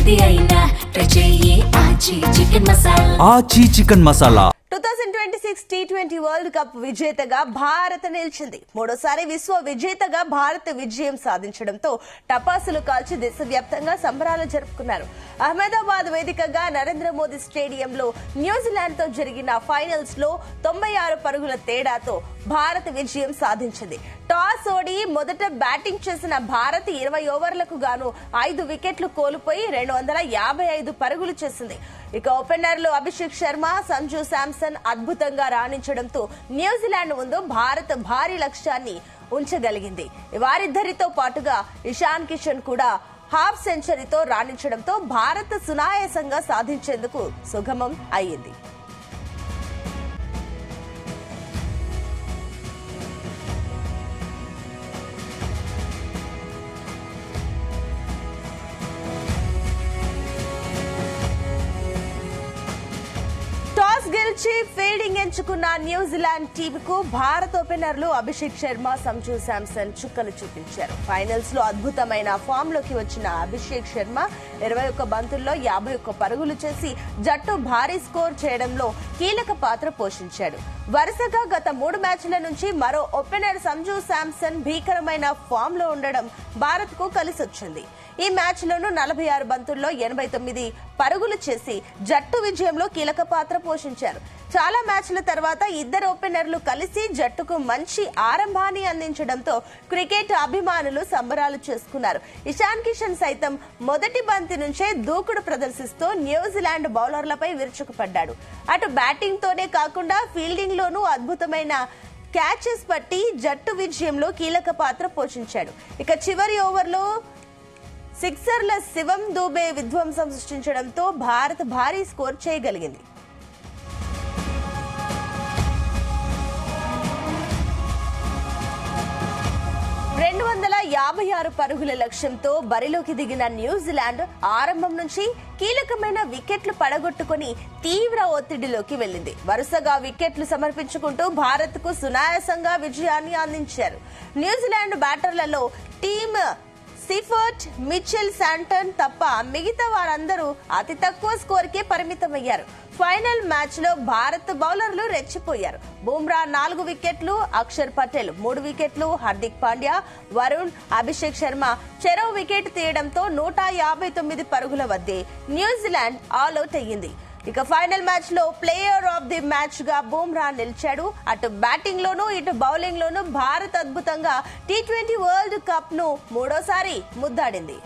ఏది అయినా ట్రై చెయ్యి ఆచి చికెన్ మసాలా. ఆచి chicken masala 2026 T20 world cup విజేతగా భారత్ నిలిచింది. మూడోసారి విశ్వ విజేతగా భారత్ విజయం సాధించడంతో టపాసులు కాల్చి దేశవ్యాప్తంగా సంబరాలు జరుపుకున్నారు. అహ్మదాబాద్ వేదికగా నరేంద్ర మోదీ స్టేడియంలో న్యూజిలాండ్ తో జరిగిన ఫైనల్స్ లో 96 పరుగుల తేడాతో భారత్ విజయం సాధించింది. టాస్ ఓడి మొదట బ్యాటింగ్ చేసిన భారత్ 20 ఓవర్లకు గాను 5 వికెట్లు కోల్పోయి 255 పరుగులు చేసింది. ఇక ఓపెనర్లు అభిషేక్ శర్మ, సంజు శాంసన్ అద్భుతంగా రాణించడంతో న్యూజిలాండ్ ముందు భారత్ భారీ లక్ష్యాన్ని ఉంచగలిగింది. వారిద్దరితో పాటుగా ఇషాన్ కిషన్ కూడా హాఫ్ సెంచరీతో రాణించడంతో భారత్ సునాయాసంగా సాధించేందుకు సుగమం అయ్యింది. గెలిచి ఫీల్డింగ్ ఎంచుకున్న న్యూజిలాండ్ టీంకు భారత్ ఓపెనర్లు అభిషేక్ శర్మ, సంజు శాంసన్ చుక్కలు చూపించారు. ఫైనల్స్ లో అద్భుతమైన ఫామ్ లోకి వచ్చిన అభిషేక్ శర్మ 21 బంతుల్లో 51 పరుగులు చేసి జట్టు భారీ స్కోర్ చేయడంలో కీలక పాత్ర పోషించాడు. వరుసగా గత 3 మ్యాచ్ల నుంచి మరో ఓపెనర్ సంజు శాంసన్ భీకరమైన ఫామ్ లో ఉండడం భారత్ కు కలిసొచ్చింది. ఈ మ్యాచ్ లోనూ 46 బంతుల్లో 89 పరుగులు చేసి జట్టు విజయంలో కీలక పాత్ర పోషించారు. చాలా మ్యాచ్ల తర్వాత ఇద్దరు ఓపెనర్లు కలిసి జట్టుకు మంచి ఆరంభాన్ని అందించడంతో క్రికెట్ అభిమానులు సంబరాలు చేసుకున్నారు. ఇషాన్ కిషన్ సైతం మొదటి బంతి నుంచే దూకుడు ప్రదర్శిస్తూ న్యూజిలాండ్ బౌలర్లపై విరుచుకుపడ్డాడు. అటు బ్యాటింగ్ తోనే కాకుండా ఫీల్డింగ్ లోనూ అద్భుతమైన క్యాచెస్ పట్టి జట్టు విజయంలో కీలక పాత్ర పోషించాడు. ఇక చివరి ఓవర్లో సిక్సర్ల శివం దూబే విధ్వంసం సృష్టించడంతో భారత్ భారీ స్కోర్ చేయగలిగింది. 256 పరుగుల లక్ష్యంతో బరిలోకి దిగిన న్యూజిలాండ్ ఆరంభం నుంచి కీలకమైన వికెట్లు పడగొట్టుకుని తీవ్ర ఒత్తిడిలోకి వెళ్లింది. వరుసగా వికెట్లు సమర్పించుకుంటూ భారత్ కు సునాయాసంగా విజయాన్ని అందించారు. న్యూజిలాండ్ బ్యాటర్లలో టీమ్ సిఫర్ట్, మిచెల్ శాంటన్ తప్ప మిగతా వారందరూ అతి తక్కువ స్కోర్ కే పరిమితమయ్యారు. ఫైనల్ మ్యాచ్ లో భారత్ బౌలర్లు రెచ్చిపోయారు. బుమ్రా 4 వికెట్లు, అక్షర్ పటేల్ 3 వికెట్లు, హార్దిక్ పాండ్యా, వరుణ్, అభిషేక్ శర్మ చెరో వికెట్ తీయడంతో 159 పరుగుల వద్దే న్యూజిలాండ్ ఆల్అౌట్ అయ్యింది. ఇక ఫైనల్ మ్యాచ్ లో ప్లేయర్ ఆఫ్ ది మ్యాచ్ గా బుమ్రా నిలిచాడు. అటు బ్యాటింగ్ లోనూ ఇటు బౌలింగ్ లోనూ భారత్ అద్భుతంగా T20 వరల్డ్ కప్ ను మూడోసారి ముద్దాడింది.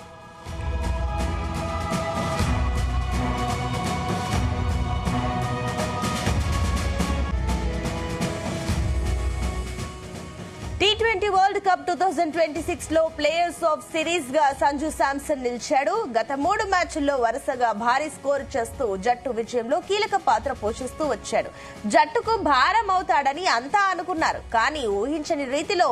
T20 వరల్డ్ కప్ 2026 లో ప్లేయర్స్ ఆఫ్ సిరీస్ గా సంజు శాంసన్ నిలిచాడు. గత 3 మ్యాచ్ల్లో వరుసగా భారీ స్కోర్ చేస్తూ జట్టు విజయంలో కీలక పాత్ర పోషిస్తూ వచ్చాడు. జట్టుకు భారం అవుతాడని అంతా అనుకున్నారు. కానీ ఊహించని రీతిలో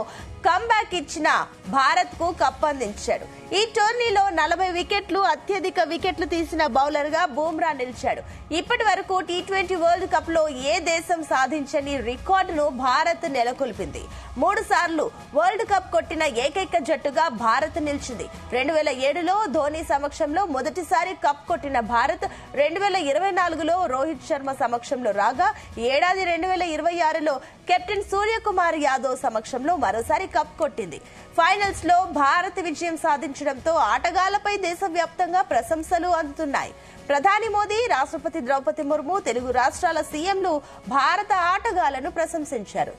కమ్బ్యాక్ ఇచ్చిన భారత్ కు కప్ అందించాడు. ఈ టోర్నీలో 40 వికెట్లు, అత్యధిక వికెట్లు తీసిన బౌలర్ గా బుమ్రా నిలిచాడు. ఇప్పటి వరకు T20 వరల్డ్ కప్ లో ఏ దేశం సాధించని రికార్డును భారత్ నెలకొల్పింది. 3 సార్లు వరల్డ్ కప్ కొట్టిన ఏకైక జట్టుగా భారత్ నిలిచింది. 2007లో ధోని సమక్షంలో మొదటిసారి కప్ కొట్టిన భారత్ 2024లో రోహిత్ శర్మ సమక్షంలో రాగా, ఏడాది 2026లో కెప్టెన్ సూర్యకుమార్ యాదవ్ సమక్షంలో మరోసారి కప్ కొట్టింది. ఫైనల్స్ లో భారత్ విజయం సాధించడంతో ఆటగాళ్లపై దేశవ్యాప్తంగా ప్రశంసలు అందుతున్నాయి. ప్రధాని మోదీ, రాష్ట్రపతి ద్రౌపది ముర్ము, తెలుగు రాష్ట్రాల సీఎంలు భారత ఆటగాళ్లను ప్రశంసించారు.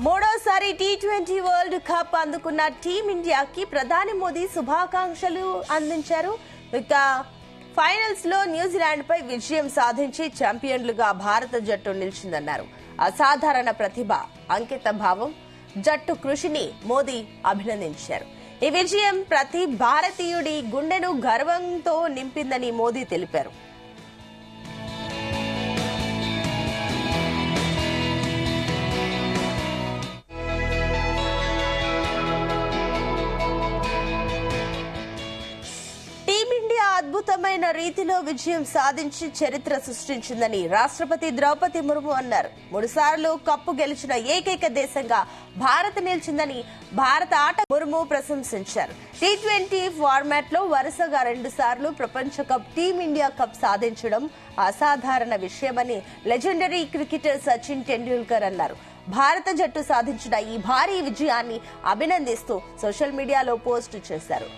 మూడోసారి T20 వరల్డ్ కప్ అందుకున్న టీమిండియాకి ప్రధాని మోదీ శుభాకాంక్షలు అందించారు. ఇక ఫైనల్స్ లో న్యూజిలాండ్ పై విజయం సాధించి ఛాంపియన్లుగా భారత జట్టు నిలిచిందన్నారు. అసాధారణ ప్రతిభ, అంకిత భావం, జట్టు కృషిని మోదీ అభినందించారు. ఈ విజయం ప్రతి భారతీయుడి గుండెను గర్వంతో నింపిందని మోదీ తెలిపారు. అద్భుతమైన రీతిలో విజయం సాధించి చరిత్ర సృష్టించిందని రాష్ట్రపతి ద్రౌపది ముర్ము అన్నారు. 3 సార్లు కప్పు గెలిచిన ఏకైక దేశంగా భారత్ నిలిచిందని భారత ఆట ముర్ము ప్రశంసించారు. T20 ఫార్మాట్ లో వరుసగా 2 సార్లు ప్రపంచ కప్ టీమిండియా కప్ సాధించడం అసాధారణ విషయమని లెజెండరీ క్రికెటర్ సచిన్ టెండూల్కర్ అన్నారు. భారత జట్టు సాధించిన ఈ భారీ విజయాన్ని అభినందిస్తూ సోషల్ మీడియాలో పోస్టు చేశారు.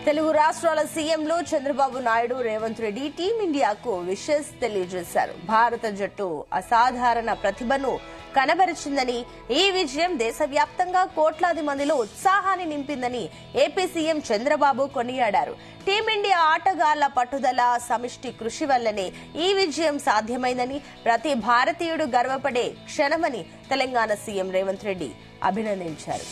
తెలుగు రాష్ట్రాల సీఎంలు చంద్రబాబు నాయుడు, రేవంత్ రెడ్డి టీమిండియాకు విషెస్ తెలియజేశారు. భారత జట్టు అసాధారణ ప్రతిభను కనబరిచిందని, ఈ విజయం దేశవ్యాప్తంగా కోట్లాది మందిలో ఉత్సాహాన్ని నింపిందని ఏపీ సీఎం చంద్రబాబు కొనియాడారు. టీమిండియా ఆటగాళ్ల పట్టుదల, సమిష్టి కృషి వల్లనే ఈ విజయం సాధ్యమైందని, ప్రతి భారతీయుడు గర్వపడే క్షణమని తెలంగాణ సీఎం రేవంత్ రెడ్డి అభినందించారు.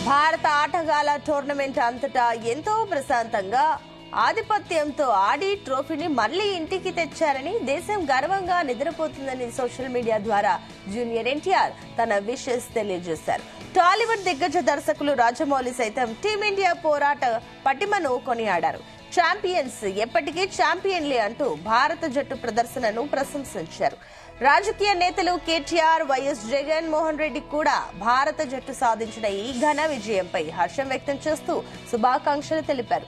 భారత ఆటగాళ్ల టోర్నమెంట్ అంతటా ఎంతో ప్రశాంతంగా ఆధిపత్యంతో ఆడి ట్రోఫీని మళ్లీ ఇంటికి తెచ్చారని, దేశం గర్వంగా నిద్రపోతుందని సోషల్ మీడియా ద్వారా జూనియర్ ఎన్టీఆర్ తన విషెస్ తెలియజేశారు. టాలీవుడ్ దిగ్గజ దర్శకులు రాజమౌళి సైతం టీమిండియా పోరాట పటిమను కొనియాడారు. ఛాంపియన్స్ ఎప్పటికీ ఛాంపియన్లే అంటూ భారత జట్టు ప్రదర్శనను ప్రశంసించారు. రాజకీయ నేతలు కేటీఆర్, వైఎస్ జగన్మోహన్ రెడ్డి కూడా భారత జట్టు సాధించిన ఈ ఘన విజయంపై హర్షం వ్యక్తం చేస్తూ శుభాకాంక్షలు తెలిపారు.